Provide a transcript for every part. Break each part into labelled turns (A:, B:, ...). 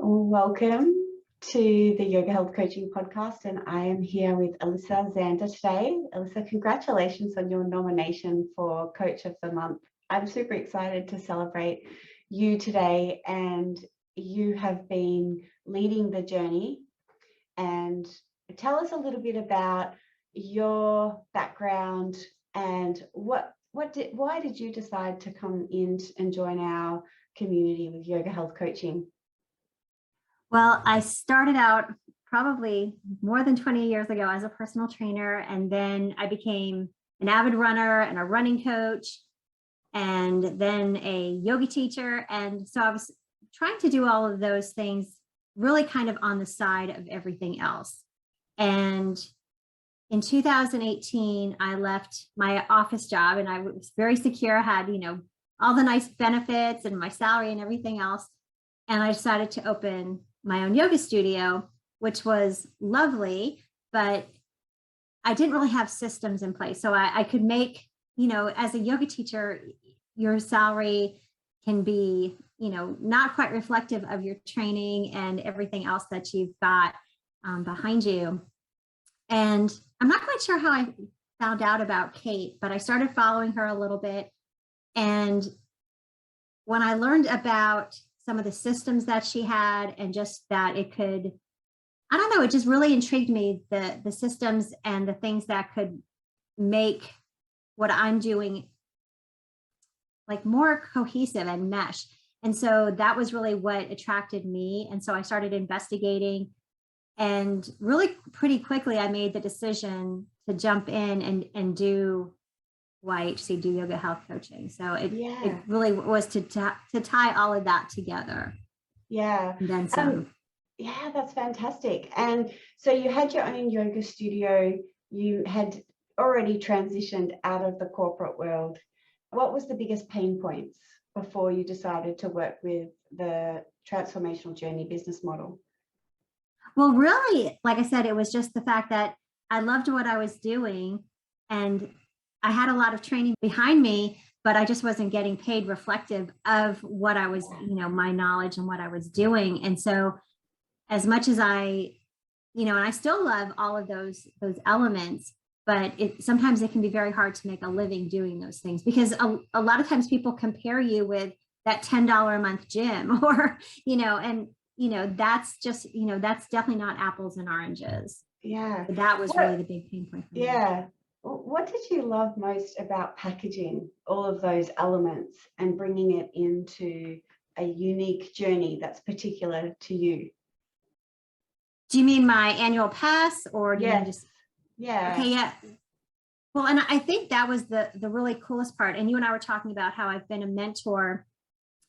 A: Welcome to the Yoga Health Coaching Podcast, and I am here with Alissa, Xander today. Alissa, congratulations on your nomination for Coach of the Month. I'm super excited to celebrate you today, and you have been leading the journey. And tell us a little bit about your background and why did you decide to come in and join our community with Yoga Health Coaching?
B: Well, I started out probably more than 20 years ago as a personal trainer, and then I became an avid runner and a running coach, and then a yoga teacher. And so I was trying to do all of those things really kind of on the side of everything else. And in 2018, I left my office job, and I was very secure, had, all the nice benefits and my salary and everything else. And I decided to open my own yoga studio, which was lovely, but I didn't really have systems in place. So I could make, as a yoga teacher, your salary can be, not quite reflective of your training and everything else that you've got behind you. And I'm not quite sure how I found out about Kate, but I started following her a little bit. And when I learned about some of the systems that she had, and just that it could, I don't know, it just really intrigued me, the systems and the things that could make what I'm doing like more cohesive and mesh. And so that was really what attracted me. And so I started investigating, and really pretty quickly I made the decision to jump in and do YHC, do yoga health coaching. So it really was to tie all of that together.
A: Yeah.
B: And then some.
A: Yeah, that's fantastic. And so you had your own yoga studio. You had already transitioned out of the corporate world. What was the biggest pain points before you decided to work with the transformational journey business model?
B: Well, really, like I said, it was just the fact that I loved what I was doing, and I had a lot of training behind me, but I just wasn't getting paid reflective of what I was, my knowledge and what I was doing. And so as much as I, and I still love all of those elements, but sometimes it can be very hard to make a living doing those things, because a lot of times people compare you with that $10 a month gym or, that's just, that's definitely not apples and oranges.
A: Yeah.
B: But that was really the big pain point for me.
A: Yeah. What did you love most about packaging all of those elements and bringing it into a unique journey that's particular to you?
B: Do you mean my annual pass, or do you mean just?
A: Yeah.
B: Okay, yeah. Well, and I think that was the really coolest part. And you and I were talking about how I've been a mentor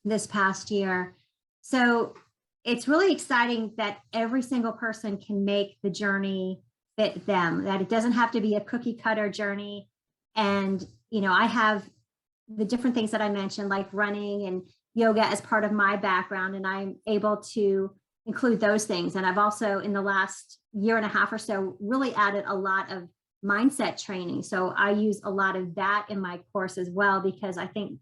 B: this past year. So it's really exciting that every single person can make the journey fit them, that it doesn't have to be a cookie cutter journey. And, I have the different things that I mentioned, like running and yoga as part of my background, and I'm able to include those things. And I've also, in the last year and a half or so, really added a lot of mindset training. So I use a lot of that in my course as well, because I think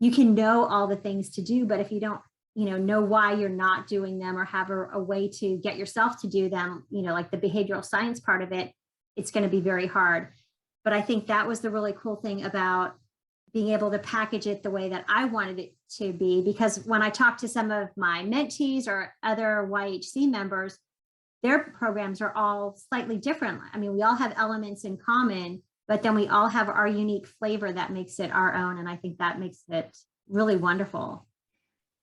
B: you can know all the things to do, but if you don't, know why you're not doing them, or have a way to get yourself to do them, like the behavioral science part of it, it's going to be very hard. But I think that was the really cool thing about being able to package it the way that I wanted it to be, because when I talk to some of my mentees or other YHC members, their programs are all slightly different. I mean, we all have elements in common, but then we all have our unique flavor that makes it our own. And I think that makes it really wonderful.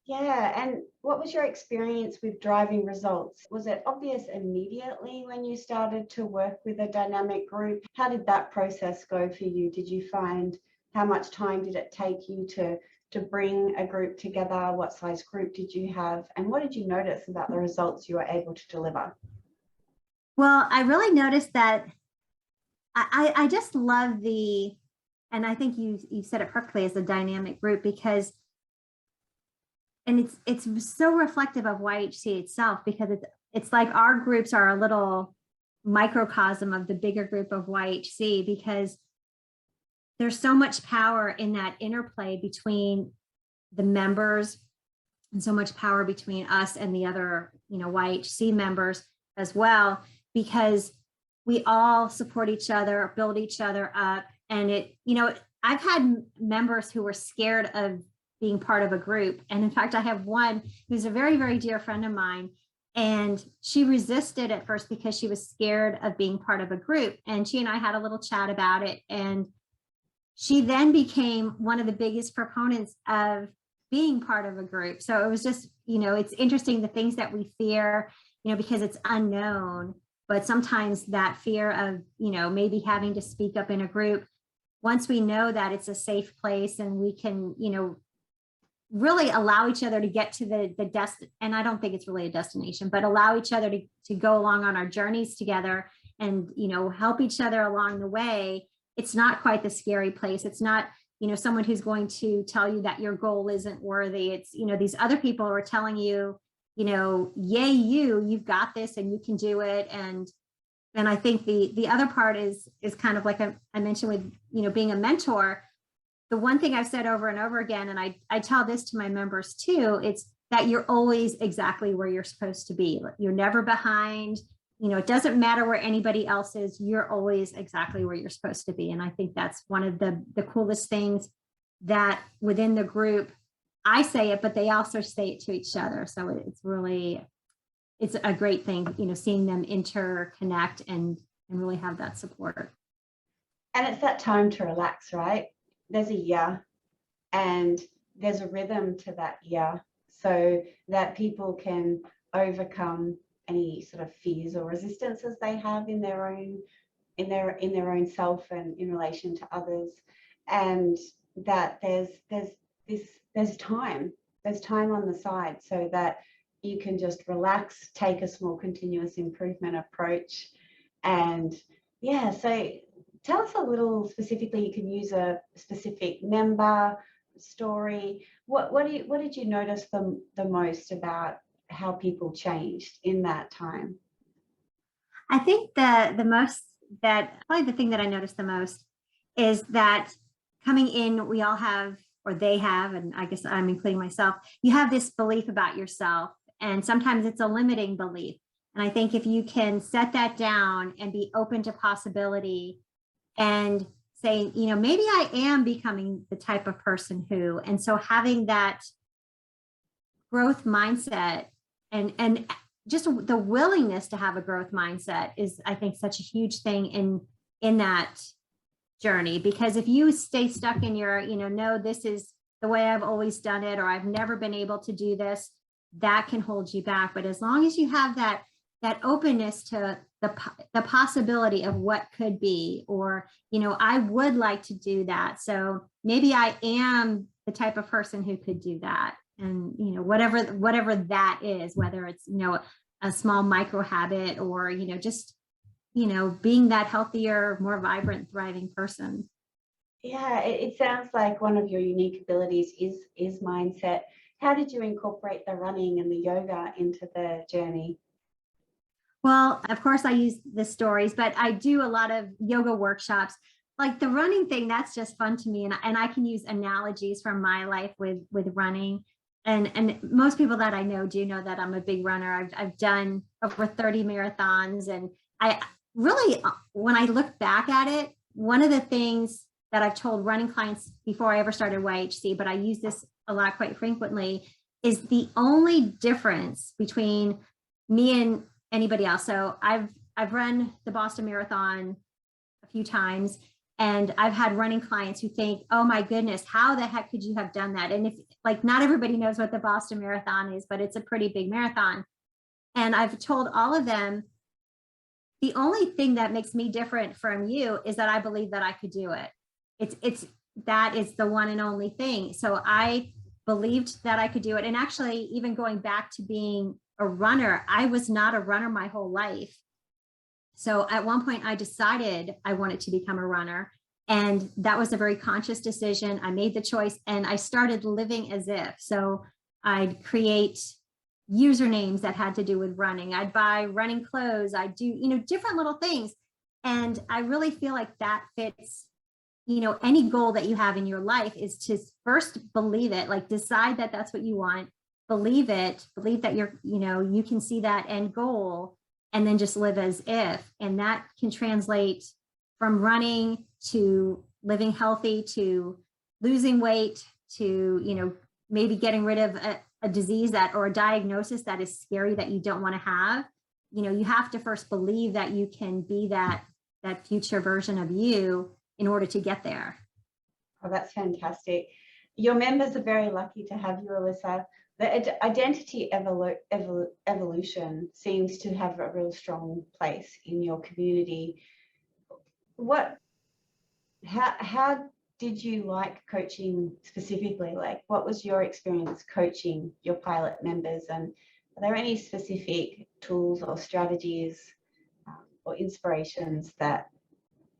A: Yeah. And what was your experience with driving results? Was it obvious immediately when you started to work with a dynamic group? How did that process go for you? Did you find, how much time did it take you to bring a group together? What size group did you have? And what did you notice about the results you were able to deliver?
B: Well, I really noticed that I just love and I think you said it perfectly, as a dynamic group, because and it's so reflective of YHC itself, because it's like our groups are a little microcosm of the bigger group of YHC, because there's so much power in that interplay between the members and so much power between us and the other, YHC members as well, because we all support each other, build each other up. And I've had members who were scared of being part of a group. And in fact, I have one who's a very, very dear friend of mine. And she resisted at first because she was scared of being part of a group. And she and I had a little chat about it. And she then became one of the biggest proponents of being part of a group. So it was just, it's interesting the things that we fear, because it's unknown. But sometimes that fear of, maybe having to speak up in a group, once we know that it's a safe place and we can, really allow each other to get to the and I don't think it's really a destination, but allow each other to go along on our journeys together and, help each other along the way. It's not quite the scary place. It's not, someone who's going to tell you that your goal isn't worthy. It's, these other people are telling you, yay, you've got this and you can do it. And I think the other part is kind of like I mentioned with, being a mentor. The one thing I've said over and over again, and I tell this to my members too, it's that you're always exactly where you're supposed to be. You're never behind. It doesn't matter where anybody else is. You're always exactly where you're supposed to be. And I think that's one of the coolest things that within the group, I say it, but they also say it to each other. So it's a great thing, seeing them interconnect and really have that support.
A: And it's that time to relax, right? There's a year and there's a rhythm to that year so that people can overcome any sort of fears or resistances they have in their own self and in relation to others, and that there's time on the side so that you can just relax, take a small continuous improvement approach. And yeah, so tell us a little specifically. You can use a specific member story. What did you notice the most about how people changed in that time?
B: I think probably the thing that I noticed the most is that coming in, we all have, or they have, and I guess I'm including myself, you have this belief about yourself, and sometimes it's a limiting belief. And I think if you can set that down and be open to possibility and say, maybe I am becoming the type of person who, and so having that growth mindset and just the willingness to have a growth mindset is, I think, such a huge thing in that journey. Because if you stay stuck in your, no, this is the way I've always done it, or I've never been able to do this, that can hold you back. But as long as you have that openness to the possibility of what could be, or, I would like to do that. So maybe I am the type of person who could do that. And, whatever that is, whether it's, a small micro habit or, just, being that healthier, more vibrant, thriving person.
A: Yeah, it sounds like one of your unique abilities is mindset. How did you incorporate the running and the yoga into the journey?
B: Well, of course, I use the stories, but I do a lot of yoga workshops. Like the running thing, that's just fun to me. And I can use analogies from my life with running. And most people that I know do know that I'm a big runner. I've done over 30 marathons. And I really, when I look back at it, one of the things that I've told running clients before I ever started YHC, but I use this a lot quite frequently, is the only difference between me and anybody else. So I've run the Boston Marathon a few times, and I've had running clients who think, oh my goodness, how the heck could you have done that? And if, like, not everybody knows what the Boston Marathon is, but it's a pretty big marathon. And I've told all of them, the only thing that makes me different from you is that I believe that I could do it. That is the one and only thing. So I believed that I could do it. And actually, even going back to being a runner, I was not a runner my whole life. So at one point I decided I wanted to become a runner, and that was a very conscious decision. I made the choice and I started living as if. So I'd create usernames that had to do with running. I'd buy running clothes. I'd do, different little things. And I really feel like that fits, any goal that you have in your life is to first believe it, like decide that that's what you want, believe that you're, you can see that end goal, and then just live as if. And that can translate from running to living healthy, to losing weight, to, maybe getting rid of a disease or a diagnosis that is scary that you don't want to have. You have to first believe that you can be that future version of you in order to get there.
A: Oh, that's fantastic. Your members are very lucky to have you, Alissa. The identity evolution seems to have a real strong place in your community. How did you like coaching specifically? Like, what was your experience coaching your pilot members? And are there any specific tools or strategies or inspirations that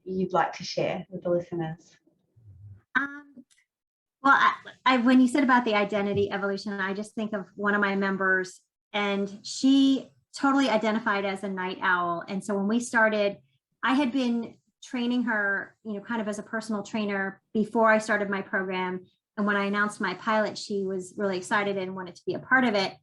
A: you'd like to share with the listeners?
B: Well, when you said about the identity evolution, I just think of one of my members, and she totally identified as a night owl. And so when we started, I had been training her, kind of as a personal trainer before I started my program. And when I announced my pilot, she was really excited and wanted to be a part of it.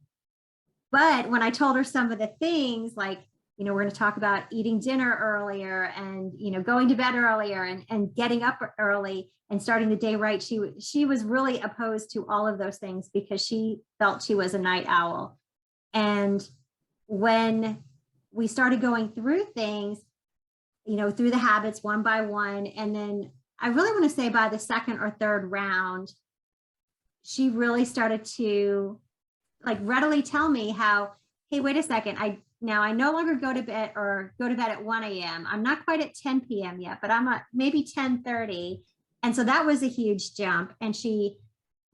B: But when I told her some of the things, like, we're going to talk about eating dinner earlier and, going to bed earlier and getting up early and starting the day right, she was really opposed to all of those things because she felt she was a night owl. And when we started going through things, through the habits one by one, and then I really want to say by the second or third round, she really started to readily tell me how, hey, wait a second, I no longer go to bed at 1 a.m. I'm not quite at 10 p.m. yet, but I'm at maybe 10:30. And so that was a huge jump. And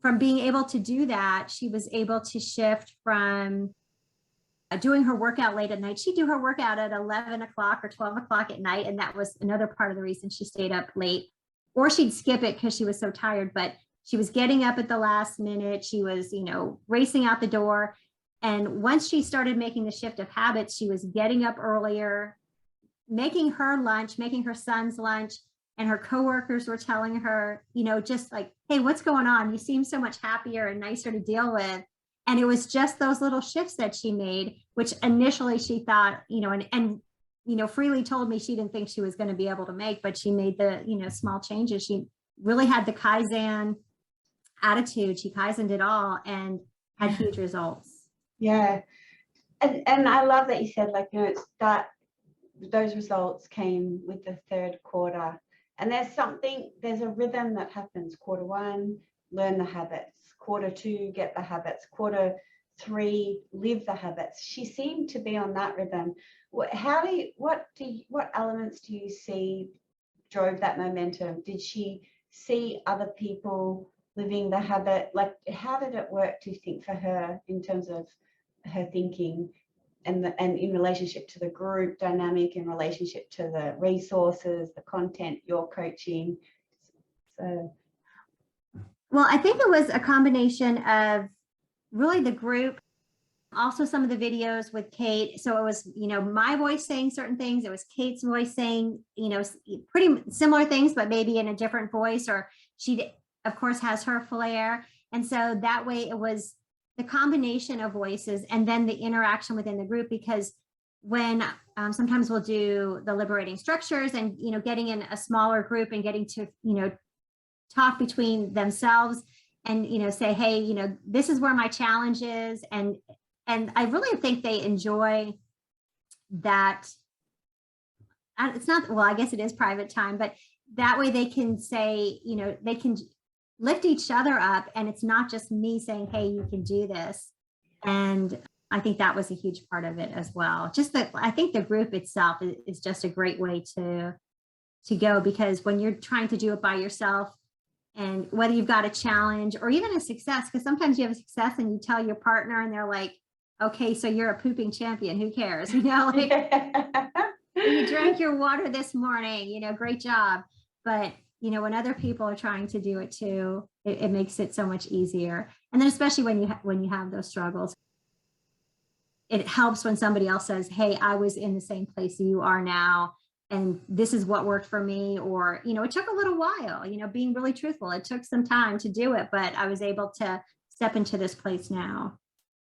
B: from being able to do that, she was able to shift from doing her workout late at night. She'd do her workout at 11 o'clock or 12 o'clock at night. And that was another part of the reason she stayed up late, or she'd skip it because she was so tired, but she was getting up at the last minute. She was, racing out the door. And once she started making the shift of habits, she was getting up earlier, making her lunch, making her son's lunch, and her coworkers were telling her, just like, hey, what's going on? You seem so much happier and nicer to deal with. And it was just those little shifts that she made, which initially she thought, and freely told me she didn't think she was going to be able to make, but she made the, small changes. She really had the Kaizen attitude. She Kaizened it all and had huge results.
A: Yeah. And I love that you said, those results came with the third quarter. And there's a rhythm that happens. Quarter one, learn the habits. Quarter two, get the habits. Quarter three, live the habits. She seemed to be on that rhythm. What elements do you see drove that momentum? Did she see other people living the habit? How did it work, do you think, for her in terms of her thinking and in relationship to the group dynamic, in relationship to the resources, the content you're coaching? So,
B: well, I think it was a combination of really the group, also some of the videos with Kate. So it was, my voice saying certain things. It was Kate's voice saying, pretty similar things, but maybe in a different voice, or she, of course, has her flair. And so that way it was the combination of voices and then the interaction within the group, because when sometimes we'll do the liberating structures and, getting in a smaller group and getting to, talk between themselves and, say, hey, this is where my challenge is. And I really think they enjoy that. It's not, well, I guess it is private time, but that way they can say, they can lift each other up, and it's not just me saying, hey, you can do this. And I think that was a huge part of it as well. Just that I think the group itself is just a great way to go, because when you're trying to do it by yourself, and whether you've got a challenge or even a success, because sometimes you have a success and you tell your partner and they're like, okay, so you're a pooping champion, who cares? You drank your water this morning, great job. But when other people are trying to do it too, it makes it so much easier. And then especially when you have those struggles, it helps when somebody else says, hey, I was in the same place you are now, and this is what worked for me. Or, it took a little while, being really truthful. It took some time to do it, but I was able to step into this place now.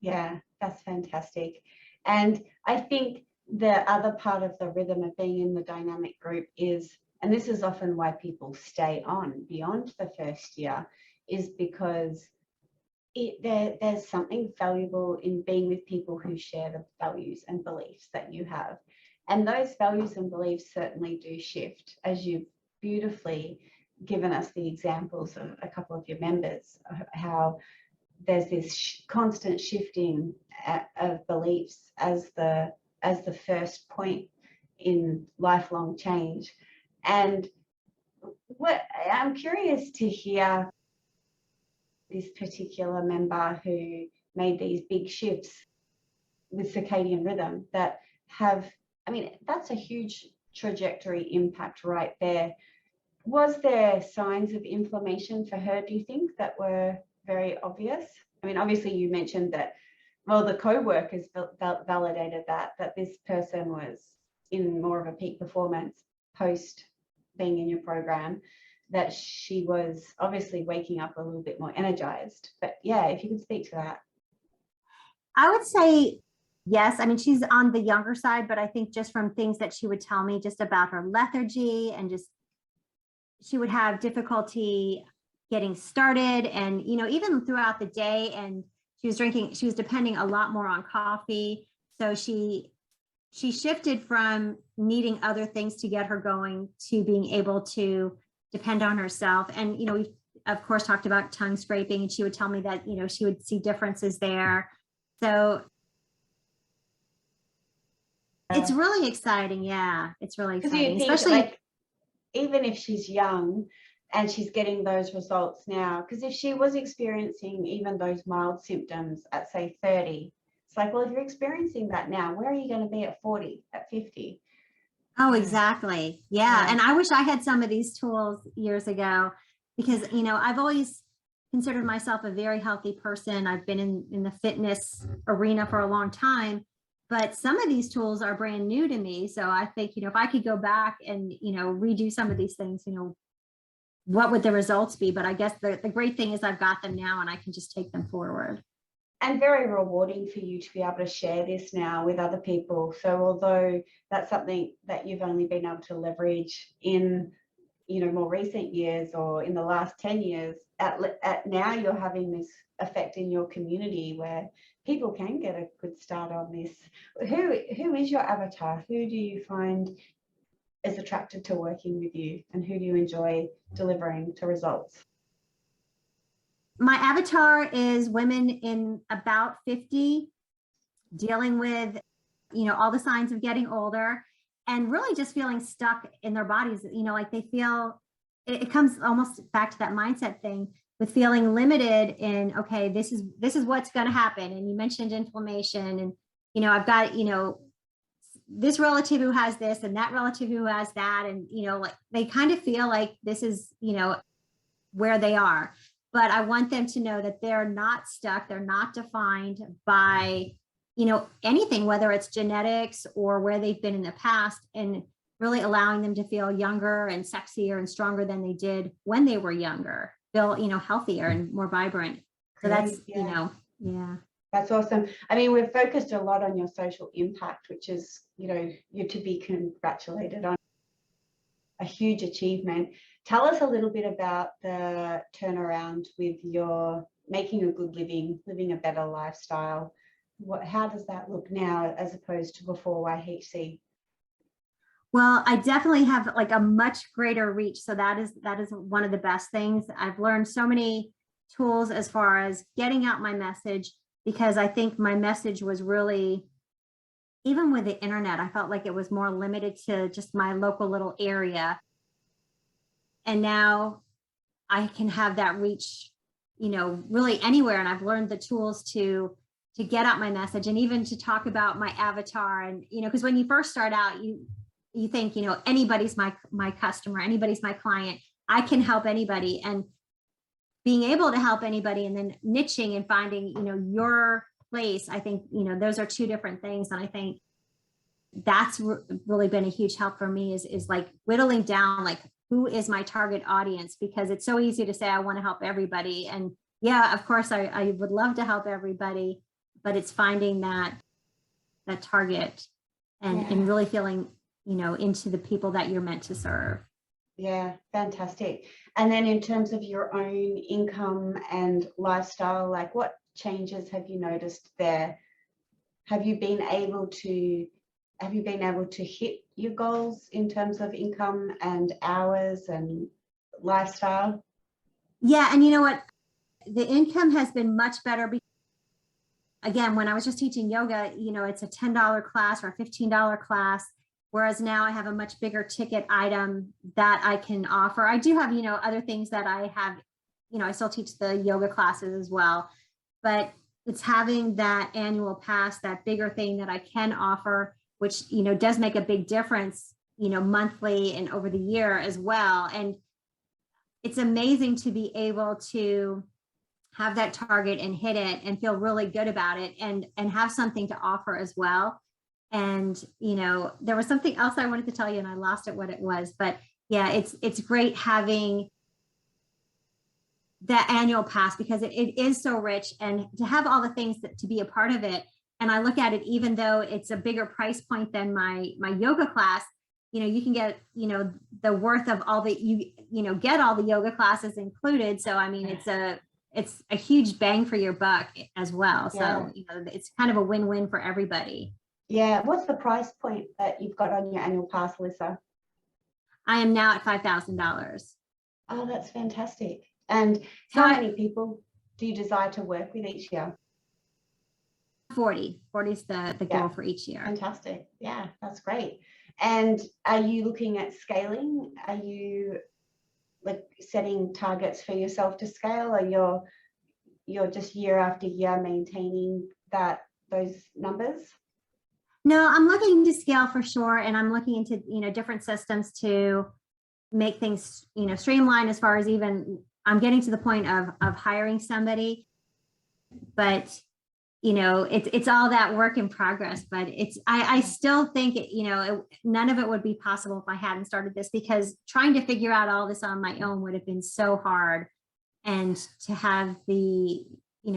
A: Yeah, that's fantastic. And I think the other part of the rhythm of being in the dynamic group is, and this is often why people stay on beyond the first year, is because there's something valuable in being with people who share the values and beliefs that you have. And those values and beliefs certainly do shift, as you've beautifully given us the examples of a couple of your members, how there's this constant shifting of beliefs as the first point in lifelong change. And what I'm curious to hear, this particular member who made these big shifts with circadian rhythm that have, I mean, that's a huge trajectory impact right there. Was there signs of inflammation for her, do you think, that were very obvious? I mean, obviously you mentioned that, well, the co-workers validated that this person was in more of a peak performance post being in your program, that she was obviously waking up a little bit more energized. But yeah, if you could speak to that.
B: I would say yes. I mean, she's on the younger side, but I think just from things that she would tell me just about her lethargy, and just she would have difficulty getting started, and even throughout the day. And she was depending a lot more on coffee. So she shifted from needing other things to get her going to being able to depend on herself. And we of course talked about tongue scraping, and she would tell me that she would see differences there. So it's really exciting. Yeah, it's really exciting,
A: you think,
B: especially
A: like, even if she's young and she's getting those results now, because if she was experiencing even those mild symptoms at, say, 30, it's like, well, if you're experiencing that now, where are you going to be at 40, at 50?
B: Oh, exactly. Yeah. And I wish I had some of these tools years ago, because, I've always considered myself a very healthy person. I've been in the fitness arena for a long time, but some of these tools are brand new to me. So I think, if I could go back and, redo some of these things, what would the results be? But I guess the great thing is I've got them now and I can just take them forward.
A: And very rewarding for you to be able to share this now with other people. So although that's something that you've only been able to leverage in, more recent years or in the last 10 years, at now you're having this effect in your community where people can get a good start on this. Who is your avatar? Who do you find is attracted to working with you, and who do you enjoy delivering to results?
B: My avatar is women in about 50, dealing with, all the signs of getting older, and really just feeling stuck in their bodies. Like they feel, it comes almost back to that mindset thing with feeling limited in, okay, this is what's going to happen. And you mentioned inflammation, and, I've got, this relative who has this and that relative who has that. And, like they kind of feel like this is, where they are. But I want them to know that they're not stuck. They're not defined by, anything, whether it's genetics or where they've been in the past, and really allowing them to feel younger and sexier and stronger than they did when they were younger, feel, healthier and more vibrant. So that's, yeah.
A: That's awesome. I mean, we've focused a lot on your social impact, which is, you're to be congratulated on, a huge achievement. Tell us a little bit about the turnaround with your making a good living, living a better lifestyle. How does that look now as opposed to before YHC?
B: Well, I definitely have like a much greater reach. So that is one of the best things. I've learned so many tools as far as getting out my message, because I think my message was really, even with the internet, I felt like it was more limited to just my local little area. And now I can have that reach, really anywhere. And I've learned the tools to get out my message, and even to talk about my avatar. And, because when you first start out, you think, anybody's my customer, anybody's my client. I can help anybody. And being able to help anybody, and then niching and finding, your place, I think, those are two different things. And I think that's really been a huge help for me, is like whittling down, like, who is my target audience? Because it's so easy to say, I want to help everybody. And yeah, of course, I would love to help everybody, but it's finding that target and really feeling, into the people that you're meant to serve.
A: Yeah, fantastic. And then in terms of your own income and lifestyle, like what changes have you noticed there? Have you been able to hit your goals in terms of income and hours and lifestyle?
B: Yeah, and you know what? The income has been much better because, again, when I was just teaching yoga, it's a $10 class or a $15 class. Whereas now I have a much bigger ticket item that I can offer. I do have, other things that I have, I still teach the yoga classes as well, but it's having that annual pass, that bigger thing that I can offer, which, does make a big difference, monthly and over the year as well. And it's amazing to be able to have that target and hit it and feel really good about it and have something to offer as well. And, there was something else I wanted to tell you and I lost it, what it was, but yeah, it's great having that annual pass because it is so rich, and to have all the things to be a part of it. And I look at it, even though it's a bigger price point than my yoga class, you can get, the worth of all the, get all the yoga classes included. So, I mean, it's a huge bang for your buck as well. So, it's kind of a win-win for everybody.
A: Yeah. What's the price point that you've got on your annual pass, Alissa?
B: I am now at $5,000.
A: Oh, that's fantastic. And how many people do you desire to work with each year?
B: 40 is the goal for each year.
A: Fantastic. Yeah, that's great. And are you looking at scaling? Are you like setting targets for yourself to scale, or you're just year after year maintaining those numbers?
B: No, I'm looking to scale for sure. And I'm looking into, different systems to make things, streamlined, as far as even I'm getting to the point of hiring somebody, but it's all that work in progress. But I still think none of it would be possible if I hadn't started this, because trying to figure out all this on my own would have been so hard. And to have the,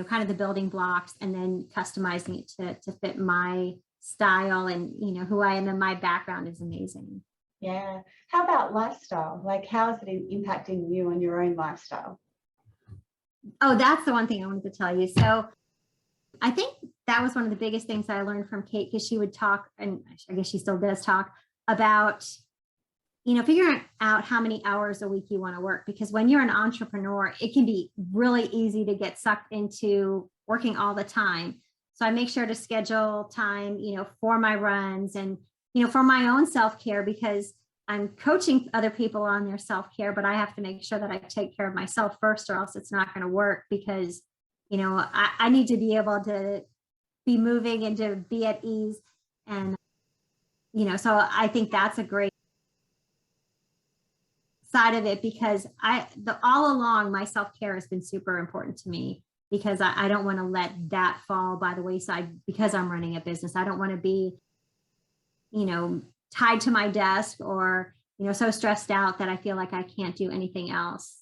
B: kind of the building blocks and then customizing it to fit my style and, who I am and my background is amazing.
A: Yeah. How about lifestyle? Like, how is it impacting you on your own lifestyle?
B: Oh, that's the one thing I wanted to tell you. So I think that was one of the biggest things I learned from Kate, because she would talk, and I guess she still does talk about, figuring out how many hours a week you want to work. Because when you're an entrepreneur, it can be really easy to get sucked into working all the time. So I make sure to schedule time, for my runs and, for my own self-care, because I'm coaching other people on their self-care, but I have to make sure that I take care of myself first, or else it's not going to work, because, I need to be able to be moving and to be at ease. And, so I think that's a great side of it, because all along my self-care has been super important to me, because I don't want to let that fall by the wayside because I'm running a business. I don't want to be, tied to my desk or, so stressed out that I feel like I can't do anything else.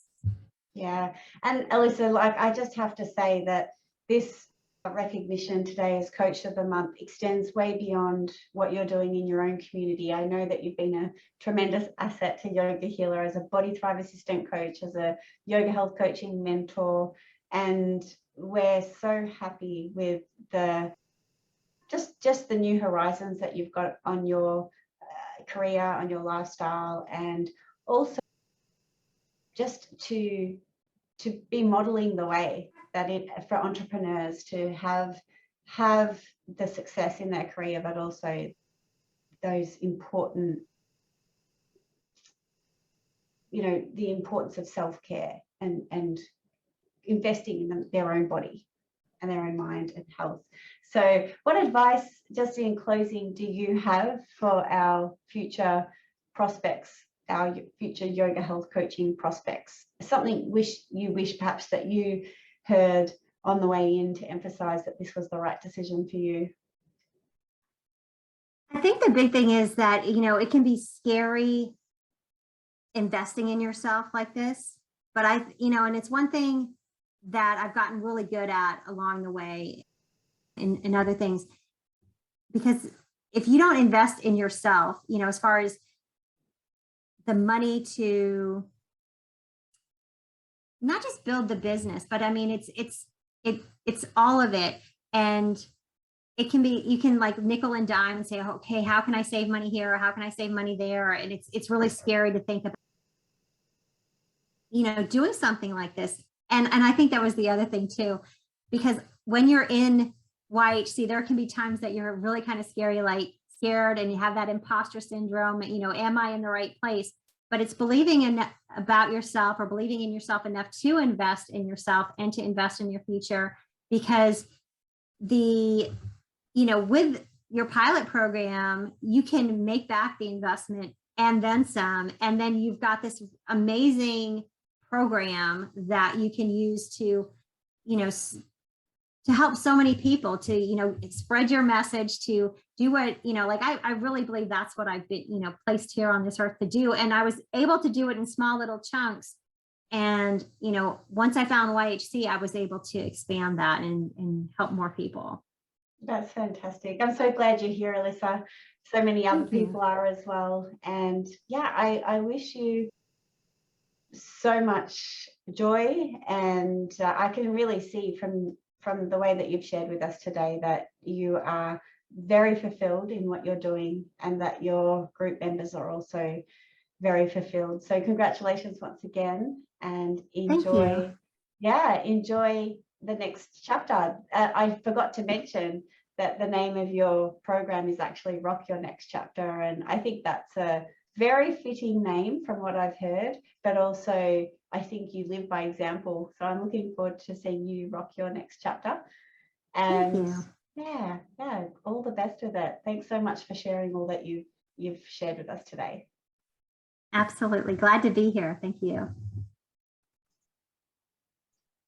A: Yeah. And Alissa, like, I just have to say that this recognition today as Coach of the Month extends way beyond what you're doing in your own community. I know that you've been a tremendous asset to Yoga Healer as a Body Thrive assistant coach, as a yoga health coaching mentor, and we're so happy with the just the new horizons that you've got on your career, on your lifestyle, and also just to be modeling the way that for entrepreneurs to have the success in their career, but also those important, the importance of self-care and investing in their own body and their own mind and health. So what advice, just in closing, do you have for our future prospects, our future yoga health coaching prospects? Something you wish perhaps that you heard on the way in to emphasize that this was the right decision for you?
B: I think the big thing is that, it can be scary investing in yourself like this, but and it's one thing that I've gotten really good at along the way. and other things. Because if you don't invest in yourself, you know, as far as the money to not just build the business, but I mean, it's all of it. And it can be, you can like nickel and dime and say, okay, how can I save money here? Or how can I save money there? And it's really scary to think about, you know, doing something like this. And I think that was the other thing too, because when you're in YHC, there can be times that you're really kind of scared and you have that imposter syndrome, you know, am I in the right place? But it's believing in about yourself, or believing in yourself enough to invest in yourself and to invest in your future. Because you know, with your pilot program, you can make back the investment and then some, and then you've got this amazing program that you can use to, you know, to help so many people, to, you know, spread your message, to do what, you know, like I really believe that's what I've been, you know, placed here on this earth to do. And I was able to do it in small little chunks. And, you know, once I found YHC, I was able to expand that and help more people.
A: That's fantastic. I'm so glad you're here, Alissa. So many other people are as well. And yeah, I wish you so much joy. And I can really see from the way that you've shared with us today that you are very fulfilled in what you're doing, and that your group members are also very fulfilled. So congratulations once again, and enjoy the next chapter. I forgot to mention that the name of your program is actually Rock Your Next Chapter, and I think that's a very fitting name from what I've heard, but also I think you live by example. So I'm looking forward to seeing you rock your next chapter. And yeah, all the best with it. Thanks so much for sharing all that you've shared with us today.
B: Absolutely. Glad to be here. Thank you.